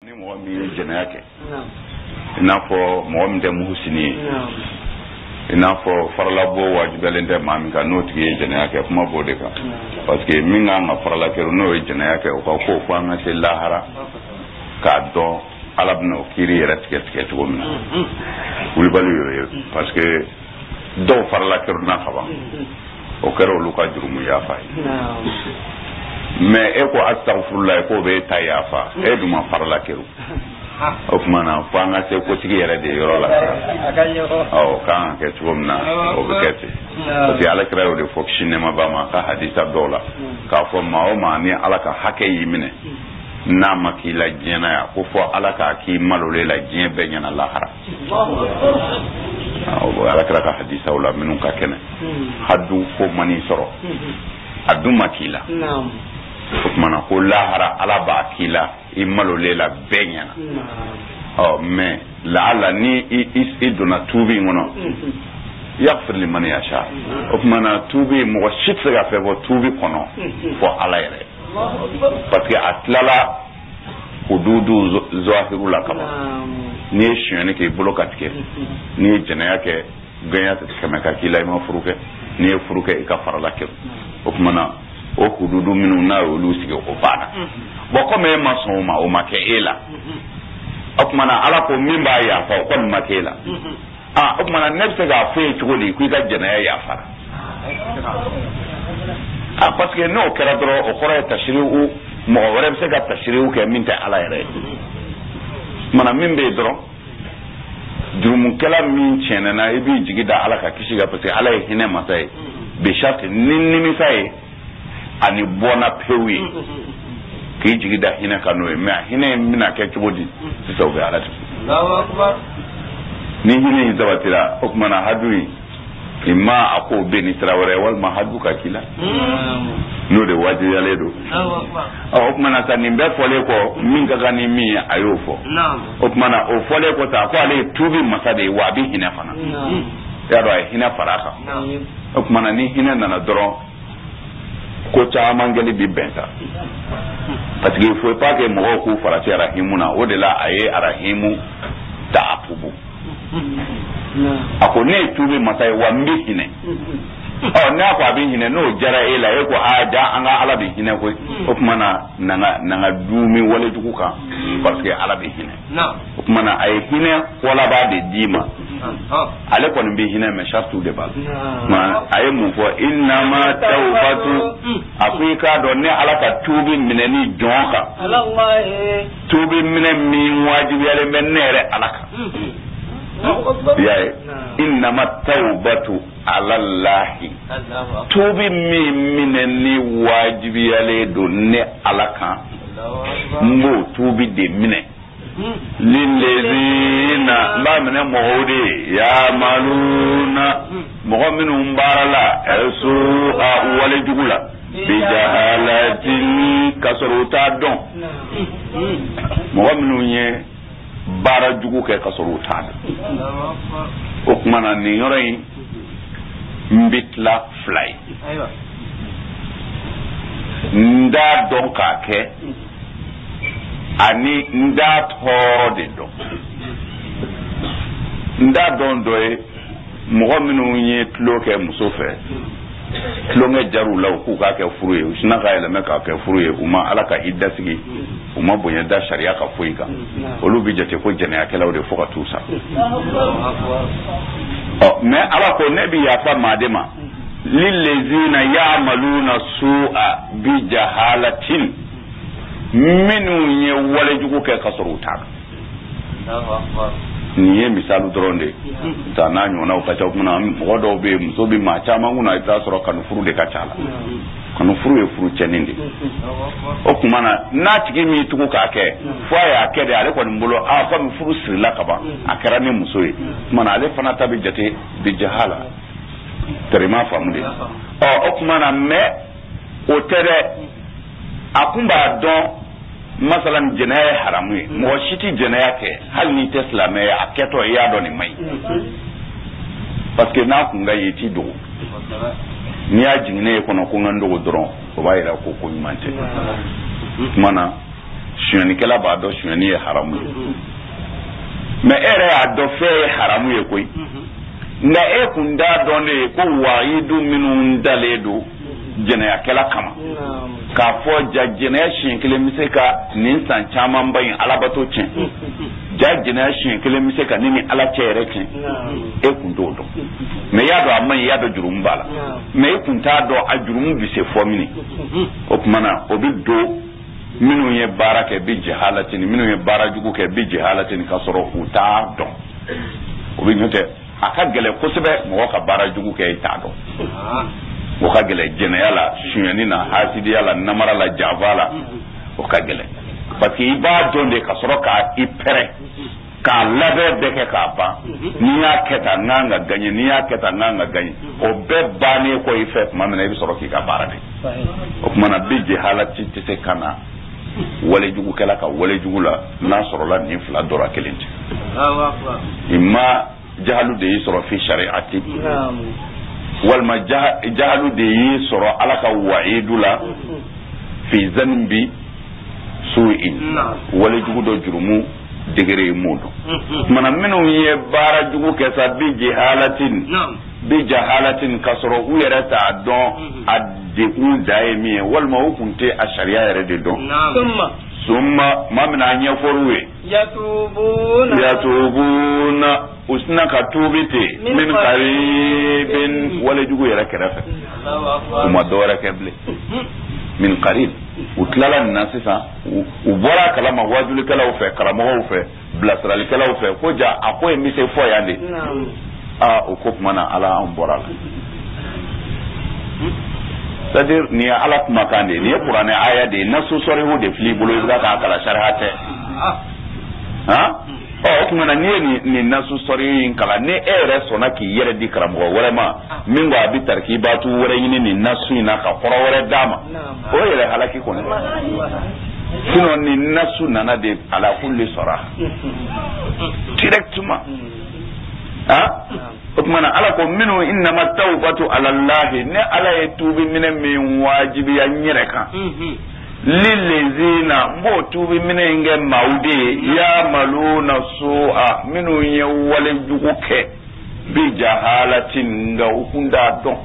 ni mɔgɔ min ye jɛnɛya kɛ i n'a fɔ mɔgɔ min tɛ muhusini ye i n'a fɔ faralabɔ wajibiyalen tɛ maa min kan n'o tigi ye jɛnɛya kɛ kuma b'o de kan parce que min kan ka farala kɛ n'o ye jɛnɛya kɛ o ka ko fo an ka se lahara k'a dɔn ala bɛna o kiiri yɛrɛ tigɛ cogo min na wulibali y'o ye parce que dɔw farala kɛra na kaban o kɛra olu ka jurumu yafa ye mais e ko astaghfirullah ko be ta yafa e duma farala kɛru o kuma na fo an ka se kotigi yɛrɛ de yɔrɔ la kan kɛ cogo min na o bɛ kɛ ten parce que ala kira y'o de fɔ kisi nɛɛma ba ma ka hadisa dɔw la k'a fɔ maa o maa ni ala ka hakɛ y'i minɛ n'a ma k'i la diɲɛ na yan ko fɔ ala k'a k'i malole la diɲɛ bɛɛ ɲɛna lahara ala kira ka hadisaw la minnu ka kɛnɛ hadu fo mani sɔrɔ a dun ma k'i la o kuma na ko lahara ala b'a k'i la i malole la bɛɛ ɲɛna mais laala ni i donna tuubi in kɔnɔ yaghfir liman yasha o kuma na tuubi mɔgɔ si tɛ se ka fɛn fɔ tuubi kɔnɔ fɔ ala yɛrɛ parce que a tilala hududu zahiru la kama ni ye sonyani kɛ i bolo ka tigɛ ni ye jɛnɛya kɛ gɛnya kɛmɛ ka k'i la i ma furu kɛ ni ye furu kɛ i ka farala kɛ o kuma na o hududu minnu n'a y'olu sigi o banna bon comme e ma sɔn o ma o ma kɛ e la o kuma na ala ko min b'a yafa o kɔni ma kɛ e la o kuma na ne bɛ se k'a fɔ e cogo di ko i ka jɛnɛya yafara parce que n'o kɛra dɔrɔn o kɔrɔ ye tasiriw mɔgɔ wɛrɛ bɛ se ka tasiriw kɛ min tɛ ala yɛrɛ ye mana min bɛ yen dɔrɔn jurumukɛla min tiɲɛna i b'i jigi da ala ka kisi kan parce que ala ye hinɛ masa ye bishati ni nimisa ye ani bɔnna pewu ye k'i jigi da hinɛ kan n'o ye mais a hinɛ in bɛna kɛ cogo di sisan o bɛ ala tigɛ ni hinɛ in sabatira o tuma na hadu in imma a ko bɛ ni sira wɛrɛ walima hadu ka k'i la n'o de wajibiyalen don o tuma na sa nin bɛɛ fɔlen kɔ min ka kan ni min ye a y'o fɔ o tuma na o fɔlen kɔ sa ko ale ye tuubi masa de ye wa a bɛ hinɛ fana i y'a dɔn a ye hinɛ fara a kan o tuma na ni hinɛ nana dɔrɔn ko caman gɛli bi bɛn sa parce que il faut pas que mɔgɔw k'u farati arahimu na o de la a ye arahimu ta a pubu a ko ne ye tuubi masa ye wa n bɛ hinɛ n'a ko a bɛ hinɛ n'o jara e la e ko ja an ka ala bɛ hinɛ koyi o tuma na nga duumi walejugu kan parce que ala bɛ hinɛ o tuma na a ye hinɛ walaba de d'i ma ale kɔni bɛ hinɛ mais sartu de b'a la a ye mun fɔ innama tawbatu a ko i k'a dɔn ne ala ka tuubi minɛ ni jɔn kan tuubi minɛ min wajibiyalen bɛ ne yɛrɛ ala kan ya innama tawbatu ala llahi tuubi min minɛ ni wajibiyalen don ne ala kan n b'o tuubi de minɛ lillezina n b'a minɛ mɔgɔw de yamaluna mɔgɔ minnu baara la ɛsu a walejugu la bijahalatin ka sɔrɔ u t'a dɔn mɔgɔ minnu ye baara jugu kɛ ka sɔrɔ u t'a dɔn o kuma na nin yɔrɔ in n bɛ tila fila ye n t'a dɔn k'a kɛ ani n t'a tɔɔrɔ de dɔn n t'a dɔn dɔ ye mɔgɔ minnu ye tulo kɛ muso fɛ tulonkɛ jar'u la u k'u k'a kɛ furu ye u sina ka yɛlɛmɛ k'a kɛ furu ye u ma ala ka i dasigi u ma bonya da sariya ka foyi kan olu bi jate ko jɛnɛyakɛlaw de fo ka t'u sa mais ala ko ne bi yafa maa de ma lillezina ya'maluna su'a bi jahalatin minnu ye walejugu kɛ ka sɔrɔ u t'a dɔn nin ye misalu dɔrɔn de ta n'a ɲɔgɔnnaw ka ca kuma mɔgɔ dɔw bɛ yen muso bɛ maa caman kunna i bɛ taa sɔrɔ kanu furu de ka ca la kanu furu ye furu cɛnnin de o kuma na n'a tigi min tugu k'a kɛ fo a y'a kɛ de ale kɔni bolo komi furu sirila ka ban a kɛra ni muso ye kuma na ale fana ta bɛ jate bi jahala tɛrɛ ma faamu de o kuma na mais o tɛ dɛ a kun b'a dɔn masalan jɛnɛya ye haramu ye mɔgɔ si tɛ jɛnɛya kɛ hali n'i tɛ silamɛ ye a kɛtɔ i y'a dɔn nin man ɲi parce que n'a kun ka ye i t'i dogo n'i y'a jiginnen ye kɔnɔ ko n ka n dogo dɔrɔn o b'a yira ko ko ɲuman tɛ kuma na suyani kala ba do suyani ye haramu mais ere a do fe haramu ye koy nga e kun da donde ko waidu minun daledo jena ya kala kama ka fo jajjena shin kele mise ka nin san chaman bayin alabato cin jajjena shin kele mise ka nini ala cere cin e kun do do me ya do amman ya do jurum bala me e kun ta do a jurum bi se fo mini o kuma na o bi do minu ye baraka bi jahalatin minu ye barajugo ke bi jahalatin ka soro uta do o bi nyote aka gele kosebe mo ka barajugo ke ita do o ka gele jenayala suyani na hasidi yala namara la javala o ka gele parce que iba donde ka soro ka ipere ka labe de ke ka ba ni ya keta nanga ganye ni ya keta nanga ganye o be bani ko ife mamena ibi soro ki ka barade o kuma na bije halati tete kana wale jugu kala ka wale jugu la na soro la ni fla dora kelenti imma jahalu de soro fi shari'ati walma jahalu de yi soro alaka wa'idu la fi zanbi su'in wala jugu do jurumu degere mudo mana minu ye bara jugu kesa bi jahalatin kasoro u yere ta don adde u daimi walma hukunte a sharia yere de don summa mamna nya foruwe yatubuna usna katubite min qaribin wala jugu yara karafa kuma dora kable min qarib utlala nasisa ubora kalama wajuli kala ufe karamo ufe blasrali kala ufe koja akoy mise fo yande ukop mana ala ambora c'est-à-dire ni ala kuma kande ni qur'an aya de nasu sorihu de fli bulu da ka kala sharhate kuma na ni nasu sori kala ne ere sona ki yere di karamo wala ma mingo abi tarkibatu wala yini ni nasu ina ka qoro wala dama o yere halaki ko ne sino ni nasu nana de ala kulli sarah directement Ukmana ala ko minu innama tawbatu ala Allah ne ala yetubi min wajibi ya nyereka lillezina mbo tubi mine nge maude ya maluna su'a minu ye wale juguke bi jahalatin nga ukunda don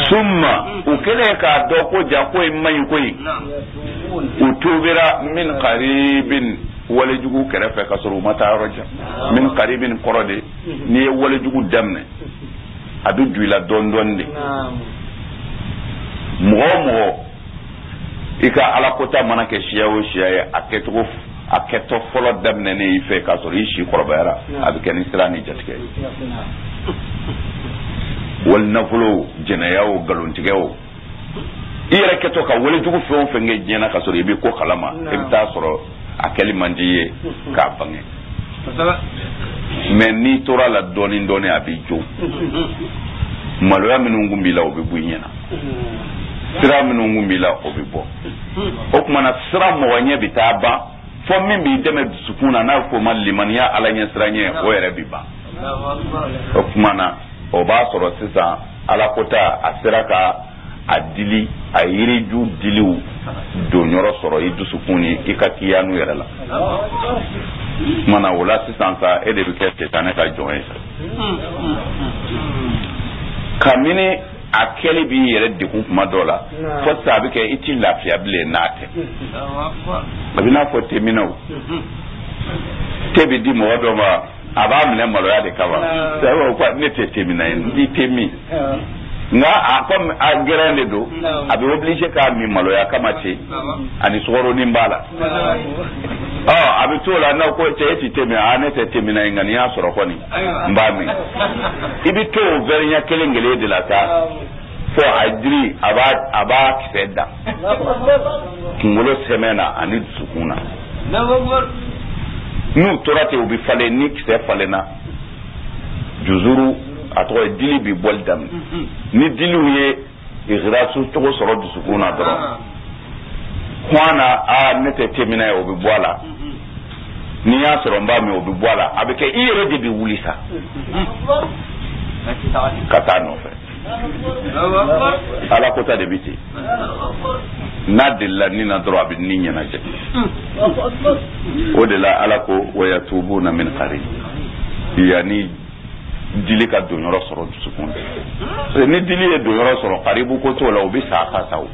summa ukele ka do ko jako mai koyi utubira min qaribin wale jugu kerefe kasuru mata roja min qaribin korode ni wale jugu damne abi duila dondonde mo ika ala kota mana ke shiyawo shiyaye aketo folo damne ne ife kasuru ishi korobera abi ken israni jatke wal nafulu jenayawo galuntigewo ira keto ka wale jugu fon fenge jena kasuru ibi ko kalama ibta soro akeli mandiye ka bange mais ni tora la doni abijo maloya minungu mbila obibunyena sira minungu mbila obibo okuma sira mo wanye bitaba fo min bi deme sukuna na fo malimaniya alanya siranye o yere biba okuma na oba soro sisa ala kota asiraka adili ayiriju diliu do nyoro soro idusukuni ikakiyanu yerela mana wala sisansa ede bikete taneka joye kamini akeli bi yere de kuma dola fo sabi ke iti lafiya bile nate babina fo temino tebi di mo do ma aba mle malo ya de kaba sai ko ne temina ni temi nga akom agrande do abi obligé ka mi malo ya kamati ani soro ni mbala abi tola na ko te temi anete temi na ngani ya soro koni mbami ibi to verinya kelengele de la ta fo adri aba kfeda kumulo semena ani sukuna nu torate ubi fale ni kse fale na juzuru ato dili bi boldam ni dilu ye igrasu to soro dusukuna doro kwana nete temina obi boala ni ya soro mba mi obi boala abike ire de bi wulisa kata no fe ala kota de bi ten n'a delila ni na dɔrɔn a bɛ ni ɲɛnajɛ o de la ala ko wa yatubuna min qarib yani dili ka donyɔrɔ sɔrɔ dusukun ni dili ye donyɔrɔ sɔrɔ qaribu ko t'o la o bɛ sa ka sa o